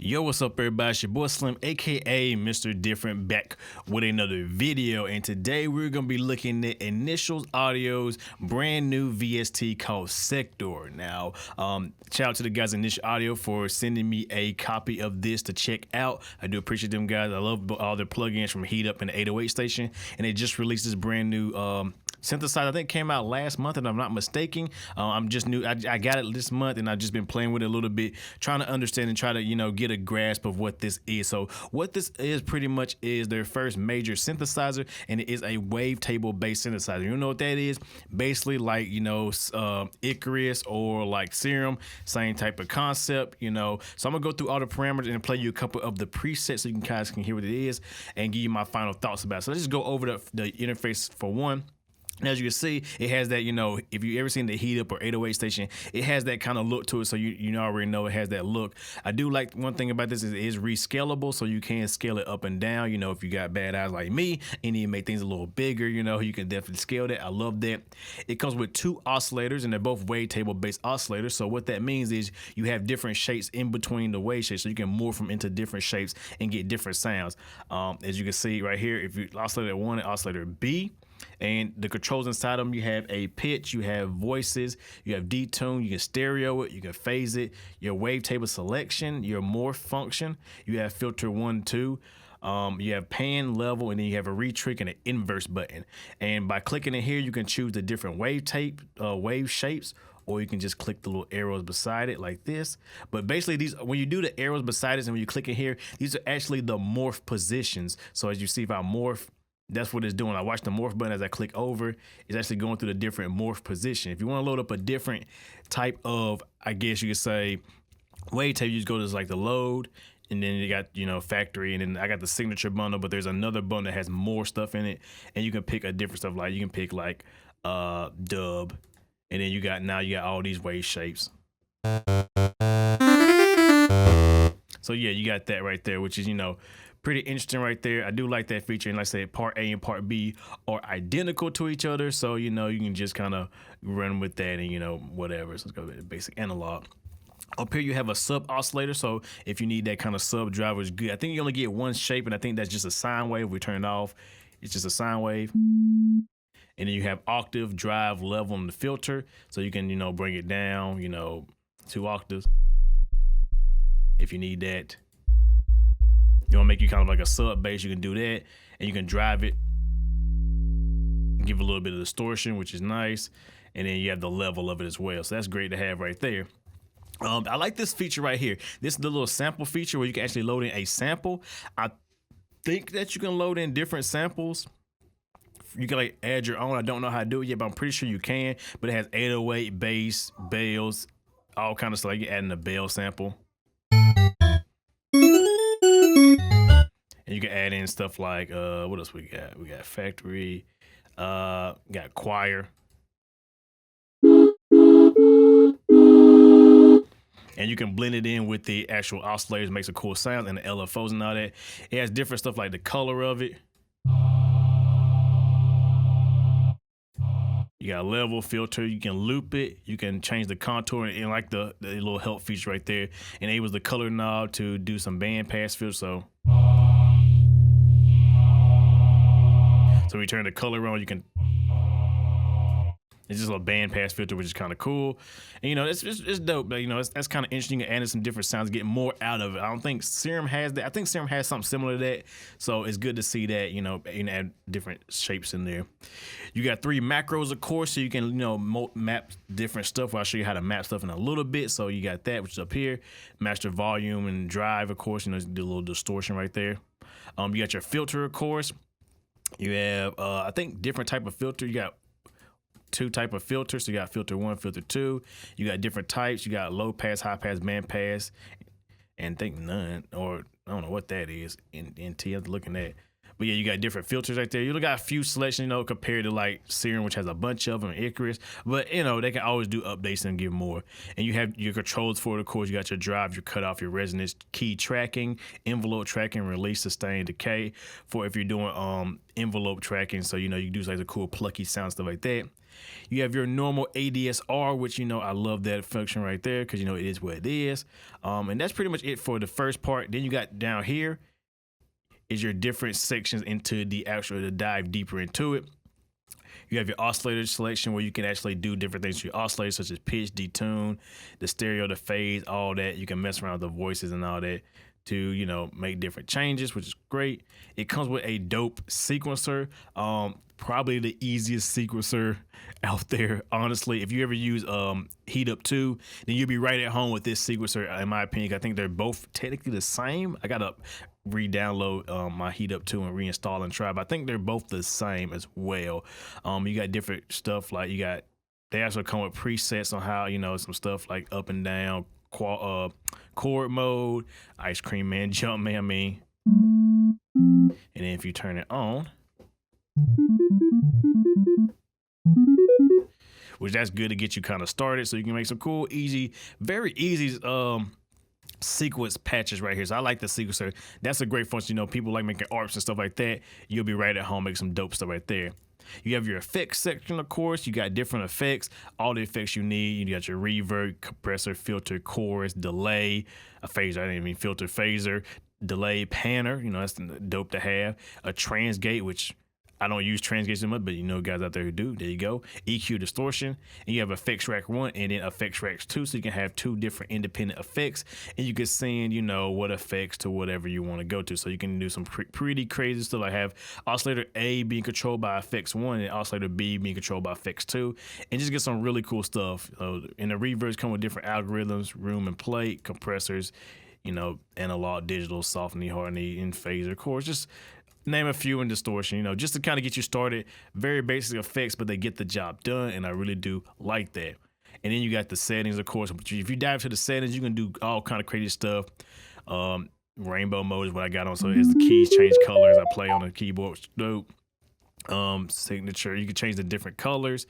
Yo, what's up everybody? It's your boy Slim, aka Mr. Different, back with another video, and today we're gonna be looking at Initials Audio's brand new VST called Sektor. Now, shout out to the guys at Initial Audio for sending me a copy of this to check out. I do appreciate them guys. I love all their plugins from Heat Up and the 808 station, and they just released this brand new synthesizer. I think it came out last month, if I'm not mistaken. I'm just new. I got it this month, and I've just been playing with it a little bit, trying to understand and try to, get a grasp of what this is. So what this is pretty much is their first major synthesizer, and it is a wavetable based synthesizer. You know what that is? Basically like, Icarus or like Serum, same type of concept, So I'm gonna go through all the parameters and play you a couple of the presets so you guys can hear what it is and give you my final thoughts about it. So let's just go over the interface for one. As you can see, it has that, if you ever seen the Heat Up or 808 station, it has that kind of look to it, so you already know it has that look. I do like one thing about this is it is rescalable, so you can scale it up and down. If you got bad eyes like me and you make things a little bigger, you can definitely scale that. I love that. It comes with two oscillators, and they're both wavetable based oscillators. So what that means is you have different shapes in between the wave shapes, so you can morph them into different shapes and get different sounds. As you can see right here, if you oscillator 1 and oscillator B, and the controls inside them, you have a pitch, you have voices, you have detune, you can stereo it, you can phase it, your wavetable selection, your morph function, you have filter 1, 2, you have pan, level, and then you have a retrick and an inverse button. And by clicking in here, you can choose the different wave shapes, or you can just click the little arrows beside it like this. But basically when you do the arrows beside it and when you click in here, these are actually the morph positions. So as you see, if I morph, that's what it's doing. I watch the morph button as I click over. It's actually going through the different morph position. If you want to load up a different type of, I guess you could say, wavetable, you just go to like the load, and then you got, factory, and then I got the signature bundle, but there's another bundle that has more stuff in it, and you can pick a different stuff. Like you can pick like dub, and then you got all these wave shapes. So yeah, you got that right there, which is, pretty interesting right there. I do like that feature, and like I said, part A and part B are identical to each other, so you can just kind of run with that and whatever. So let's go with the basic analog. Up here you have a sub oscillator, so if you need that kind of sub driver, is good. I think you only get one shape, and I think that's just a sine wave. We turn it off, it's just a sine wave. And then you have octave, drive, level, and the filter, so you can bring it down 2 octaves if you need that. You want to make you kind of like a sub bass, you can do that, and you can drive it, give a little bit of distortion, which is nice, and then you have the level of it as well. So that's great to have right there. I like this feature right here. This is the little sample feature where you can actually load in a sample. I think that you can load in different samples. You can like add your own. I don't know how to do it yet, but I'm pretty sure you can. But it has 808, bass, bells, all kind of stuff. Like you're adding a bell sample. And you can add in stuff like, what else we got? We got factory, got choir. And you can blend it in with the actual oscillators, makes a cool sound, and the LFOs and all that. It has different stuff like the color of it. You got a level, filter, you can loop it, you can change the contour, and like the little help feature right there, enables the color knob to do some band pass filter. So we turn the color on, you can, it's just a band pass filter, which is kind of cool. And it's dope, but that's kind of interesting. You can add in some different sounds, get more out of it. I don't think Serum has that. I think Serum has something similar to that. So it's good to see that, and add different shapes in there. You got 3 macros, of course, so you can, map different stuff. I'll show you how to map stuff in a little bit. So you got that, which is up here. Master volume and drive, of course, do a little distortion right there. You got your filter, of course. You have, I think, different type of filter. You got 2 type of filters. So you got filter 1, filter 2. You got different types. You got low pass, high pass, band pass, and I think none, or I don't know what that is. NT, I'm looking at. But yeah, you got different filters right there. You got a few selections, compared to like Serum, which has a bunch of them, Icarus. But, they can always do updates and give more. And you have your controls for it, of course. You got your drive, your cutoff, your resonance, key tracking, envelope tracking, release, sustain, decay. For if you're doing envelope tracking, so, you can do like the cool plucky sound, stuff like that. You have your normal ADSR, which, I love that function right there because, it is what it is. And that's pretty much it for the first part. Then you got down here is your different sections into to dive deeper into it. You have your oscillator selection where you can actually do different things to your oscillators, such as pitch, detune, the stereo, the phase, all that. You can mess around with the voices and all that to, make different changes, which is great. It comes with a dope sequencer. Probably the easiest sequencer out there, honestly. If you ever use Heat Up 2, then you'll be right at home with this sequencer, in my opinion. I think they're both technically the same. I gotta re-download my Heat Up 2 and reinstall and try, but I think they're both the same as well. You got different stuff, like they also come with presets on how, some stuff like up and down, chord mode, ice cream man, jump man, and then if you turn it on, which that's good to get you kind of started, so you can make some cool, easy, very easy sequence patches right here. So I like the sequencer. That's a great function. People like making ARPs and stuff like that. You'll be right at home making some dope stuff right there. You have your effects section, of course. You got different effects, all the effects you need. You got your reverb, compressor, filter, chorus, delay, a phaser. I didn't mean filter, phaser, delay, panner. That's dope to have. A transgate, which I don't use transgate so much, but guys out there who do. There you go. EQ, distortion, and you have effects rack 1 and then effects racks 2, so you can have 2 different independent effects, and you can send what effects to whatever you want to go to. So you can do some pretty crazy stuff. I have oscillator A being controlled by effects 1 and oscillator B being controlled by effects 2, and just get some really cool stuff. And the reverbs come with different algorithms, room and plate, compressors, analog, digital, softening, hardening, and phaser, of course, just name a few in distortion, just to kind of get you started. Very basic effects, but they get the job done, and I really do like that. And then you got the settings, of course. If you dive to the settings, you can do all kind of crazy stuff. Rainbow mode is what I got on, so as the keys change colors, I play on the keyboard. Dope. Signature, you can change the different colors.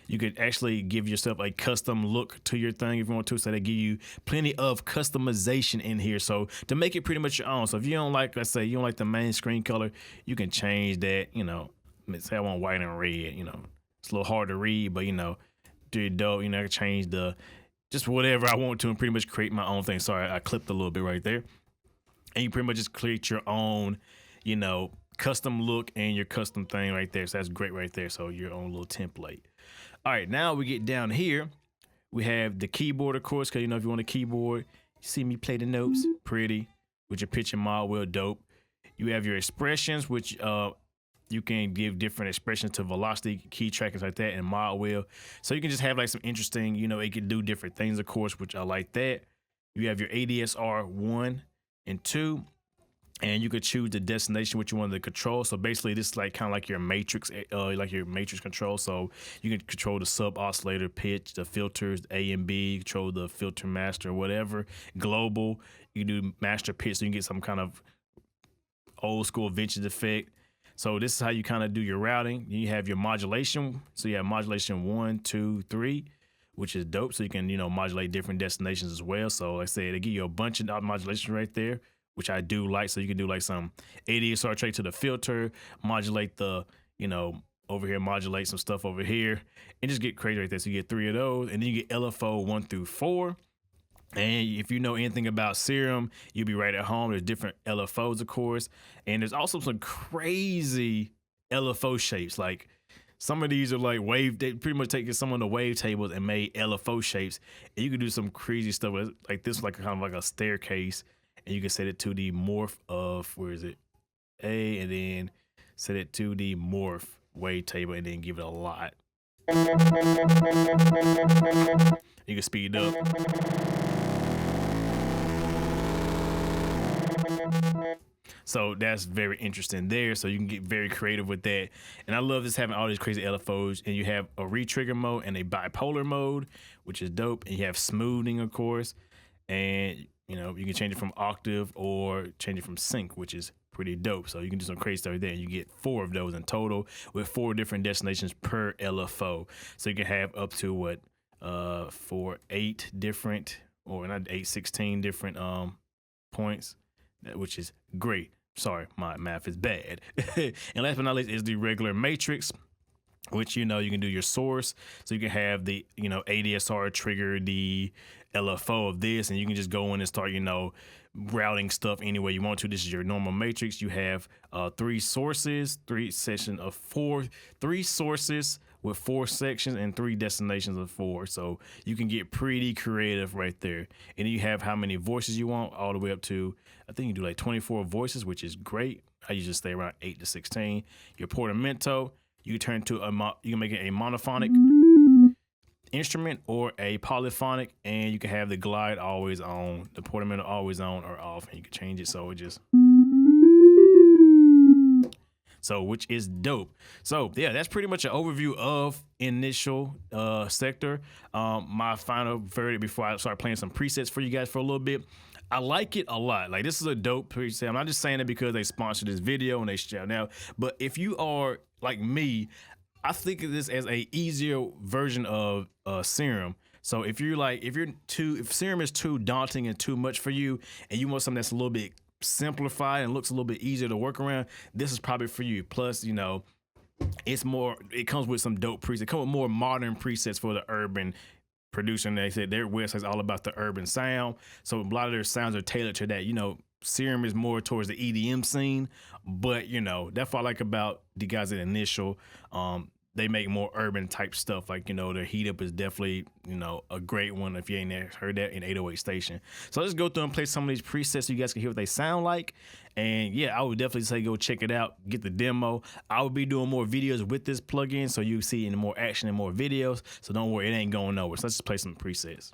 You could actually give yourself a custom look to your thing if you want to. So they give you plenty of customization in here. So to make it pretty much your own. So if you don't like, let's say you don't like the main screen color, you can change that, say I want white and red, it's a little hard to read, but do it dope. I can change just whatever I want to and pretty much create my own thing. Sorry, I clipped a little bit right there. And you pretty much just create your own, custom look and your custom thing right there. So that's great right there. So your own little template. All right, now we get down here. We have the keyboard, of course, because, if you want a keyboard, you see me play the notes, pretty, with your pitch and mod wheel, dope. You have your expressions, which you can give different expressions to velocity, key trackings like that, and mod wheel. So you can just have like some interesting, it can do different things, of course, which I like that. You have your ADSR 1 and 2. And you could choose the destination which you want to control. So basically, this is like kind of like your matrix, control. So you can control the sub oscillator pitch, the filters, A and B, control the filter master, whatever. Global, you can do master pitch, so you can get some kind of old school vintage effect. So this is how you kind of do your routing. You have your modulation. So you have modulation 1, 2, 3. Which is dope. So you can, modulate different destinations as well. So like I said, they give you a bunch of modulation right there, which I do like. So you can do like some ADSR track to the filter, modulate the, over here, modulate some stuff over here, and just get crazy right there. So you get 3 of those, and then you get LFO 1 through 4. And if you know anything about Serum, you'll be right at home. There's different LFOs, of course. And there's also some crazy LFO shapes. Like some of these are like they pretty much taken some of the wavetables and made LFO shapes. And you can do some crazy stuff with, like this, like kind of like a staircase. And you can set it to the morph of, where is it? A, and then set it to the morph wavetable, and then give it a lot. You can speed up. So that's very interesting there. So you can get very creative with that. And I love this, having all these crazy LFOs. And you have a retrigger mode and a bipolar mode, which is dope. And you have smoothing, of course. And you can change it from octave or change it from sync, which is pretty dope. So you can do some crazy stuff there. You get 4 of those in total with 4 different destinations per LFO. So you can have up to 8 different, or not 8, 16 different points, which is great. Sorry, my math is bad. And last but not least is the regular matrix. which, you know, you can do your source. So you can have the, you know, ADSR trigger the LFO of this, and you can just go in and start, you know, routing stuff any way you want to. This is your normal matrix. You have three sources, three sources with 4 sections and 3 destinations of 4. So you can get pretty creative right there. And you have how many voices you want, all the way up to, I think you do like 24 voices, which is great. I usually stay around 8 to 16. Your portamento, you turn to you can make it a monophonic instrument or a polyphonic, and you can have the glide always on, the portamento always on or off, and you can change it so it just, which is dope. So yeah, that's pretty much an overview of initial Sektor. My final verdict before I start playing some presets for you guys for a little bit. I like it a lot. Like, this is a dope preset. I'm not just saying it because they sponsored this video and they shout out, but if you are like me, I think of this as a easier version of Serum. So if Serum is too daunting and too much for you, and you want something that's a little bit simplified and looks a little bit easier to work around, this is probably for you. Plus, you know, it comes with some dope presets. It comes with more modern presets for the urban producer. And they said their website's all about the urban sound. So a lot of their sounds are tailored to that. You know, Serum is more towards the EDM scene, but, you know, that's what I like about the guys at Initial. They make more urban type stuff. Like, you know, their Heat Up is definitely, you know, a great one if you ain't heard that in 808 Station. So let's go through and play some of these presets so you guys can hear what they sound like. And yeah, I would definitely say go check it out, get the demo. I will be doing more videos with this plugin, so you see in more action and more videos. So don't worry, it ain't going nowhere. So let's just play some presets.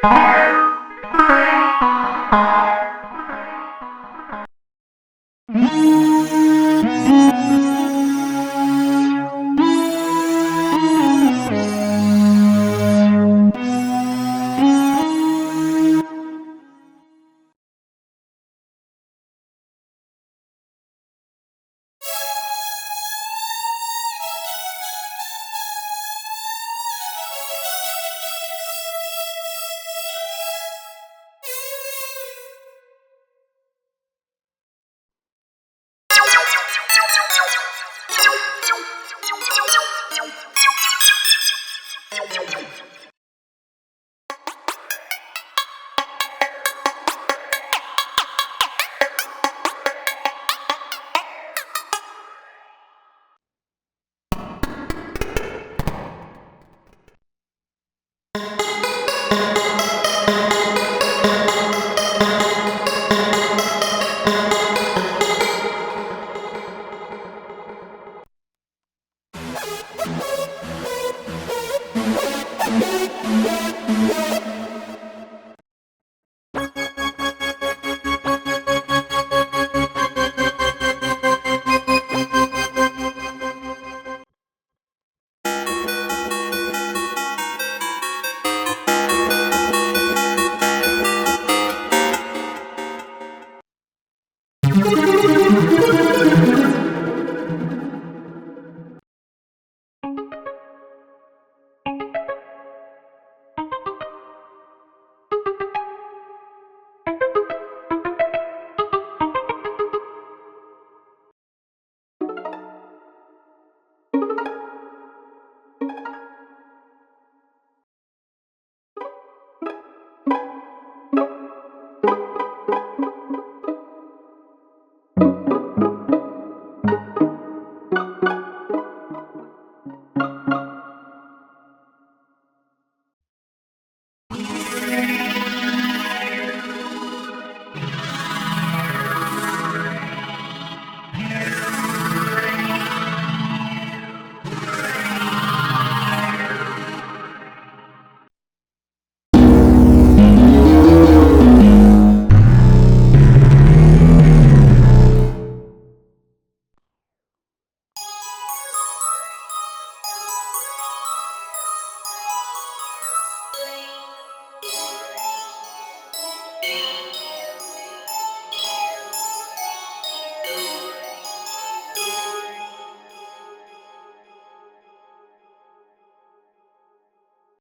Bye.